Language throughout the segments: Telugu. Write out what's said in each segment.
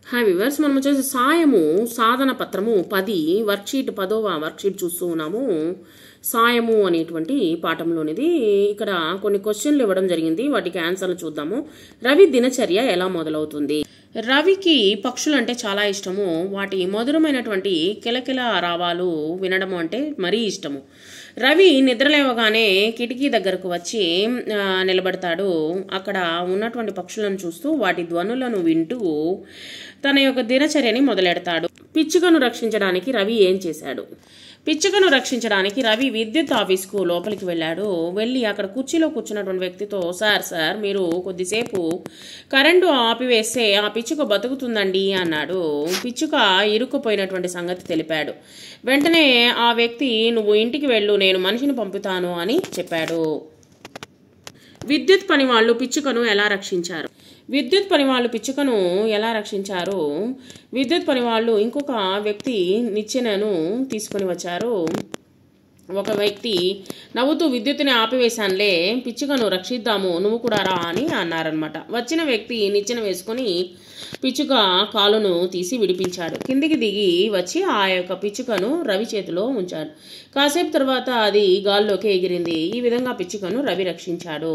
హాయ్ వ్యూవర్స్, మనం వచ్చేసి సాయము సాధన పత్రము 10 వర్క్షీట్ 10వ వర్క్షీట్ చూస్తూ ఉన్నాము. సాయము అనేటువంటి పాఠంలోనిది. ఇక్కడ కొన్ని క్వశ్చన్లు ఇవ్వడం జరిగింది, వాటికి ఆన్సర్లు చూద్దాము. రవి దినచర్య ఎలా మొదలవుతుంది? రవికి పక్షులు అంటే చాలా ఇష్టము. వాటి మధురమైనటువంటి కిలకిల రావాలు వినడం అంటే మరీ ఇష్టము. రవి నిద్రలేవగానే కిటికీ దగ్గరకు వచ్చి నిలబడతాడు. అక్కడ ఉన్నటువంటి పక్షులను చూస్తూ వాటి ధ్వనులను వింటూ తన యొక్క దినచర్యని మొదలెడతాడు. పిచ్చుకను రక్షించడానికి రవి ఏం చేశాడు? పిచ్చుకను రక్షించడానికి రవి విద్యుత్ ఆఫీస్కు లోపలికి వెళ్ళాడు. వెళ్ళి అక్కడ కుర్చీలో కూర్చున్నటువంటి వ్యక్తితో, సార్ మీరు కొద్దిసేపు కరెంటు ఆపివేస్తే ఆ పిచ్చుక బతుకుతుందండి అన్నాడు. పిచ్చుక ఇరుక్కుపోయినటువంటి సంగతి తెలిపాడు. వెంటనే ఆ వ్యక్తి, నువ్వు ఇంటికి వెళ్ళు, నేను మనిషిని పంపుతాను అని చెప్పాడు. విద్యుత్ పని వాళ్ళు పిచ్చుకను ఎలా రక్షించారు? విద్యుత్ పని వాళ్ళు పిచ్చుకను ఎలా రక్షించారు? విద్యుత్ పని వాళ్ళు ఇంకొక వ్యక్తి నిచ్చెనను తీసుకొని వచ్చారు. ఒక వ్యక్తి నవ్వుతూ, విద్యుత్తుని ఆపివేశానులే, పిచ్చుకను రక్షిద్దాము, నువ్వు కూడా రా అని అన్నారనమాట. వచ్చిన వ్యక్తి నిచ్చెన వేసుకొని పిచ్చుక కాలును తీసి విడిపించాడు. కిందికి దిగి వచ్చి ఆ యొక్క పిచ్చుకను రవి చేతిలో ఉంచాడు. కాసేపు తర్వాత అది గాల్లోకి ఎగిరింది. ఈ విధంగా పిచ్చుకను రవి రక్షించాడు.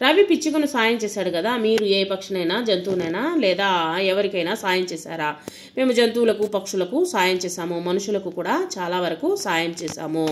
రవి పిచ్చుకను సాయం చేశాడు కదా, మీరు ఏ పక్షినైనా జంతువునైనా లేదా ఎవరికైనా సాయం చేశారా? మేము జంతువులకు పక్షులకు సాయం చేశాము, మనుషులకు కూడా చాలా వరకు సాయం చేశాము.